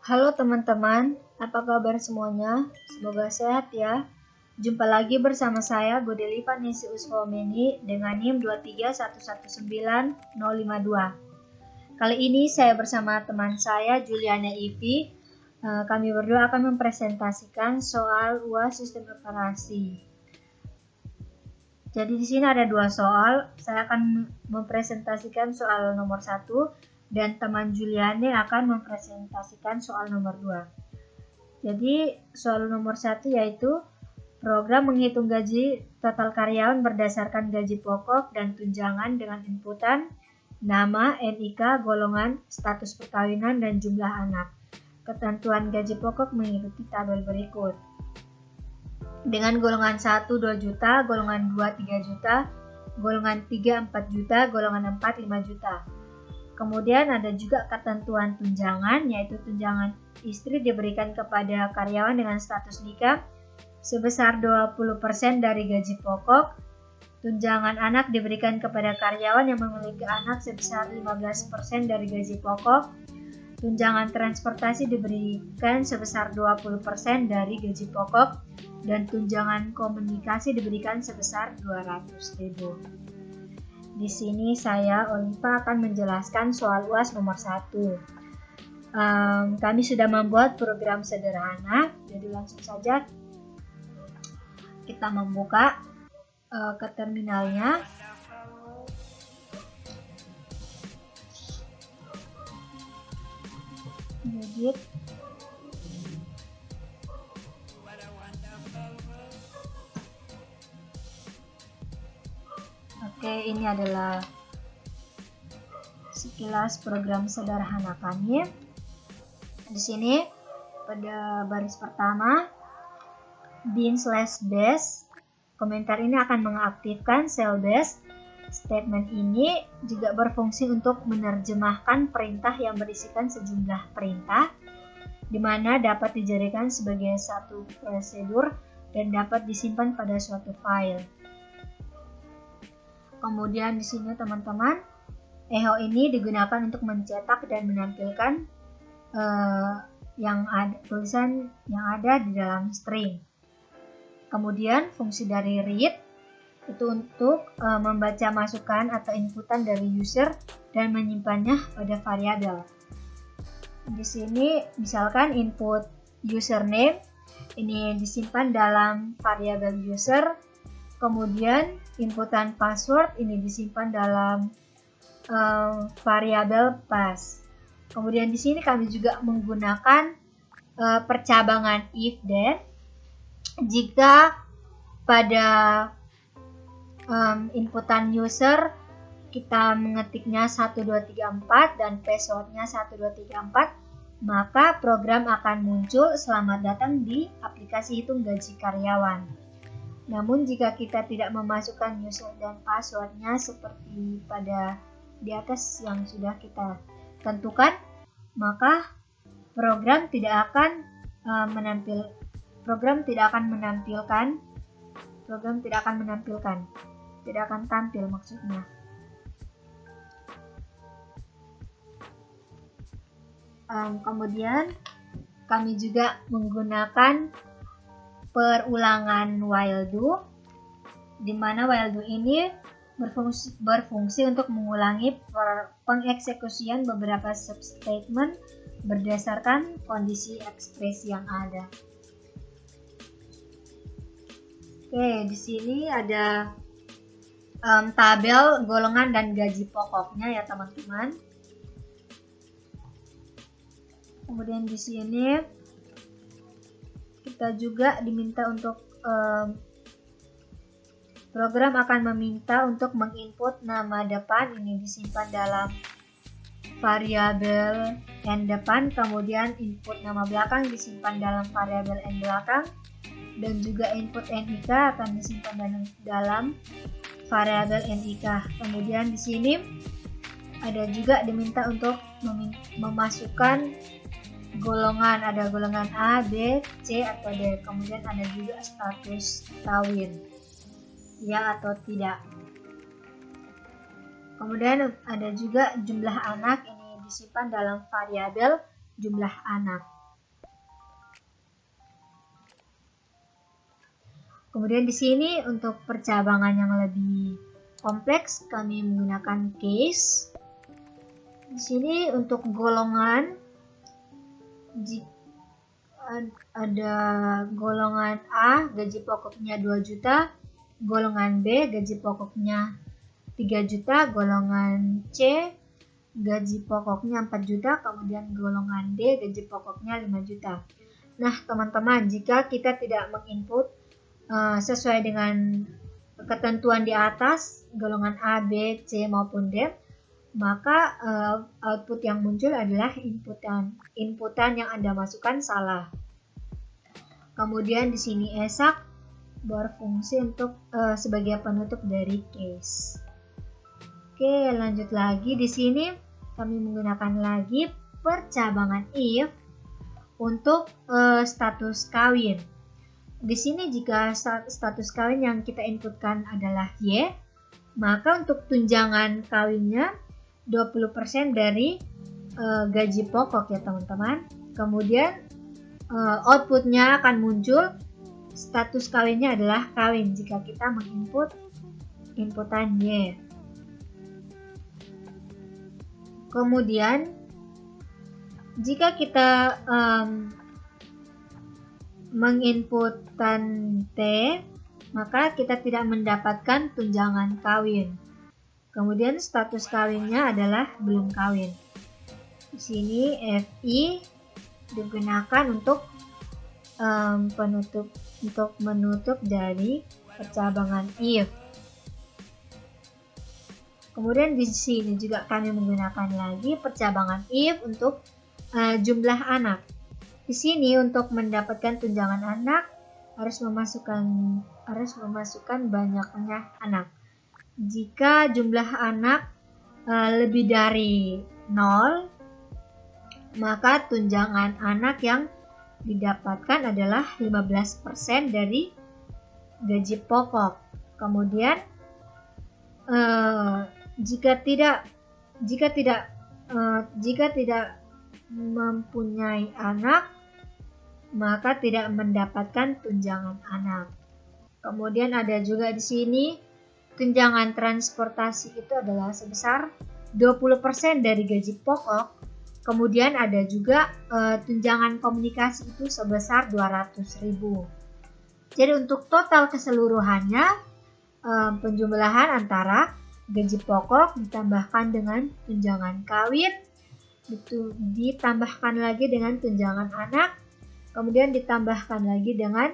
Halo teman-teman, apa kabar semuanya? Semoga sehat ya. Jumpa lagi bersama saya Godeli Vanessa Usfomeni dengan NIM 23119-052. Kali ini saya bersama teman saya Juliana Ivi. Kami berdua akan mempresentasikan soal UAS Sistem Operasi. Jadi di sini ada dua soal. Saya akan mempresentasikan soal nomor 1 dan teman Juliane akan mempresentasikan soal nomor 2. Jadi soal nomor 1 yaitu program menghitung gaji total karyawan berdasarkan gaji pokok dan tunjangan dengan inputan nama, NIK, golongan, status perkawinan, dan jumlah anak. Ketentuan gaji pokok mengikuti tabel berikut. Dengan golongan 1 2 juta, golongan 2 3 juta, golongan 3 4 juta, golongan 4 5 juta. Kemudian ada juga ketentuan tunjangan, yaitu tunjangan istri diberikan kepada karyawan dengan status nikah sebesar 20% dari gaji pokok. Tunjangan anak diberikan kepada karyawan yang memiliki anak sebesar 15% dari gaji pokok. Tunjangan transportasi diberikan sebesar 20% dari gaji pokok. Dan tunjangan komunikasi diberikan sebesar 200.000. Di sini saya Oliva akan menjelaskan soal UAS nomor 1. Kami sudah membuat program sederhana, jadi langsung saja kita membuka ke terminalnya. Edit. Oke, ini adalah sekilas program sederhana kami. Di sini pada baris pertama bin/base, komentar ini akan mengaktifkan cell base. Statement ini juga berfungsi untuk menerjemahkan perintah yang berisikan sejumlah perintah, di mana dapat dijadikan sebagai satu prosedur dan dapat disimpan pada suatu file. Kemudian di sini teman-teman, echo ini digunakan untuk mencetak dan menampilkan tulisan yang ada di dalam string. Kemudian fungsi dari read itu untuk membaca masukan atau inputan dari user dan menyimpannya pada variabel. Di sini misalkan input username ini disimpan dalam variabel user, kemudian inputan password ini disimpan dalam variabel pass. Kemudian di sini kami juga menggunakan percabangan if then jika pada inputan user kita mengetiknya 1234 dan passwordnya 1234, maka program akan muncul selamat datang di aplikasi hitung gaji karyawan. Namun jika kita tidak memasukkan user dan passwordnya seperti pada di atas yang sudah kita tentukan, mata program tidak akan tampil maksudnya. Kemudian kami juga menggunakan perulangan while do, di mana while do ini berfungsi untuk mengulangi pengeksekusian beberapa substatement berdasarkan kondisi ekspresi yang ada. Oke, di sini ada tabel golongan dan gaji pokoknya ya teman-teman. Kemudian di sini kita juga diminta untuk program akan meminta untuk menginput nama depan, ini disimpan dalam variabel n depan, kemudian input nama belakang disimpan dalam variabel n belakang, dan juga input NIK akan disimpan dalam variabel NIK. Kemudian di sini ada juga diminta untuk memasukkan golongan, ada golongan A, B, C, atau D. Kemudian ada juga status kawin, ya atau tidak. Kemudian ada juga jumlah anak, ini disimpan dalam variabel jumlah anak. Kemudian di sini untuk percabangan yang lebih kompleks kami menggunakan case. Di sini untuk golongan ada golongan A gaji pokoknya 2 juta, golongan B gaji pokoknya 3 juta, golongan C gaji pokoknya 4 juta, kemudian golongan D gaji pokoknya 5 juta. Nah, teman-teman, jika kita tidak menginput sesuai dengan ketentuan di atas, golongan A, B, C maupun D, maka output yang muncul adalah inputan yang Anda masukkan salah. Kemudian di sini esak berfungsi untuk sebagai penutup dari case. Oke, lanjut lagi. Di sini kami menggunakan lagi percabangan if untuk status kawin. Di sini jika status kawin yang kita inputkan adalah Y, maka untuk tunjangan kawinnya 20% dari gaji pokok ya teman-teman. Kemudian outputnya akan muncul status kawinnya adalah kawin jika kita menginput inputan Y. Kemudian jika kita menginputkan T, maka kita tidak mendapatkan tunjangan kawin. Kemudian status kawinnya adalah belum kawin. Di sini FI digunakan untuk menutup dari percabangan if. Kemudian di sini juga kami menggunakan lagi percabangan if untuk jumlah anak. Di sini untuk mendapatkan tunjangan anak harus memasukkan banyaknya anak. Jika jumlah anak lebih dari 0, maka tunjangan anak yang didapatkan adalah 15% dari gaji pokok. Kemudian jika tidak mempunyai anak, maka tidak mendapatkan tunjangan anak. Kemudian ada juga di sini tunjangan transportasi itu adalah sebesar 20% dari gaji pokok. Kemudian ada juga tunjangan komunikasi itu sebesar 200.000. Jadi untuk total keseluruhannya penjumlahan antara gaji pokok ditambahkan dengan tunjangan kawin, ditambahkan lagi dengan tunjangan anak, kemudian ditambahkan lagi dengan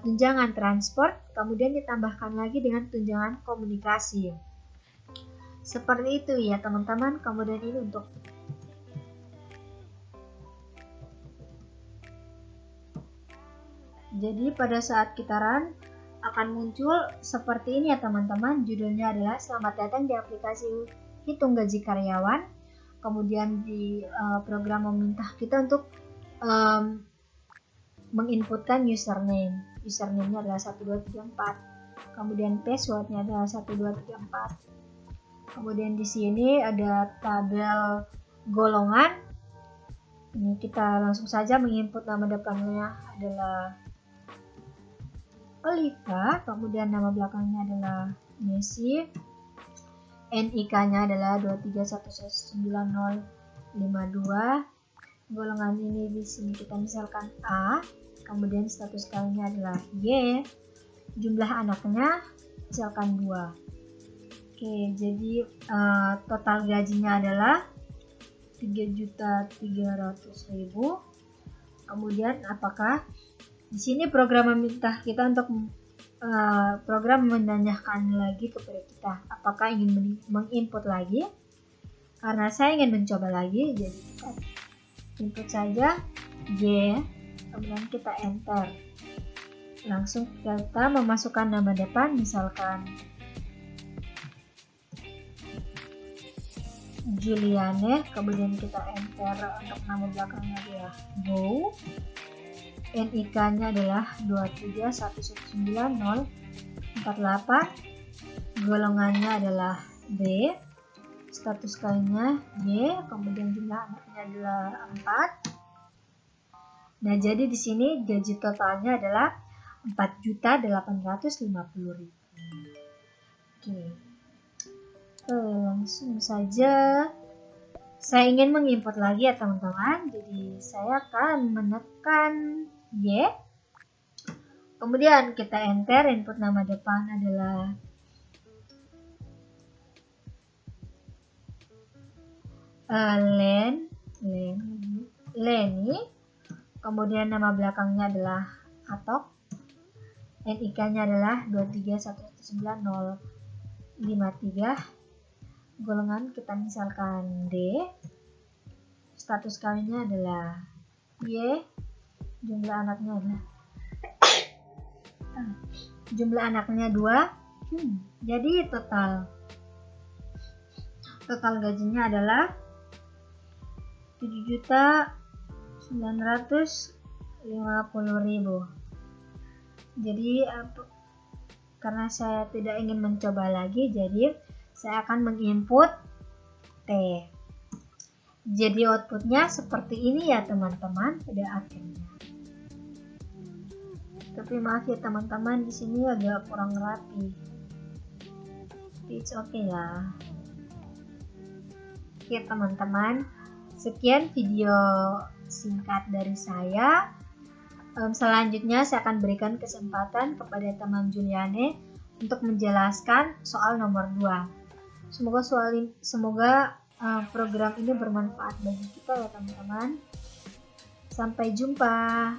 tunjangan transport, kemudian ditambahkan lagi dengan tunjangan komunikasi. Seperti itu ya teman-teman. Kemudian ini untuk jadi pada saat kita run akan muncul seperti ini ya teman-teman. Judulnya adalah selamat datang di aplikasi hitung gaji karyawan. Kemudian di program meminta kita untuk menginputkan username. Username-nya adalah 1234. Kemudian password-nya adalah 1234. Kemudian di sini ada tabel golongan. Ini kita langsung saja menginput nama depannya adalah Oliva, kemudian nama belakangnya adalah Messi. NIK-nya adalah 231190052. Golongan ini di sini kita misalkan A, kemudian status kawinnya adalah Y, jumlah anaknya misalkan 2. Oke, jadi total gajinya adalah 3.300.000. Kemudian apakah di sini program meminta kita untuk program menanyakan lagi kepada kita apakah ingin menginput lagi. Karena saya ingin mencoba lagi, jadi kita input saja Y, kemudian kita enter. Langsung kita memasukkan nama depan, misalkan Juliane, kemudian kita enter untuk nama belakangnya adalah Bo. NIK-nya adalah 231190048. Golongannya adalah B. Status kawinnya Y, kemudian jumlah anaknya adalah 4. Nah, jadi di sini gaji totalnya adalah 4.850.000. Oke. Langsung saja saya ingin menginput lagi ya teman-teman. Jadi saya akan menekan Y. Kemudian kita enter, input nama depan adalah Leni. Kemudian nama belakangnya adalah Atok. NIK-nya adalah 23119.053. Golongan kita misalkan D. Status kawinnya adalah Y. Jumlah anaknya 2. Jadi total gajinya adalah 7.950.000. Jadi karena saya tidak ingin mencoba lagi, jadi saya akan menginput T. Jadi outputnya seperti ini ya teman-teman pada akhirnya. Tapi maaf ya teman-teman, di sini agak kurang rapi. It's okay lah. Oke teman-teman, sekian video singkat dari saya. Selanjutnya saya akan berikan kesempatan kepada teman Juliane untuk menjelaskan soal nomor 2. Semoga program ini bermanfaat bagi kita ya teman-teman. Sampai jumpa.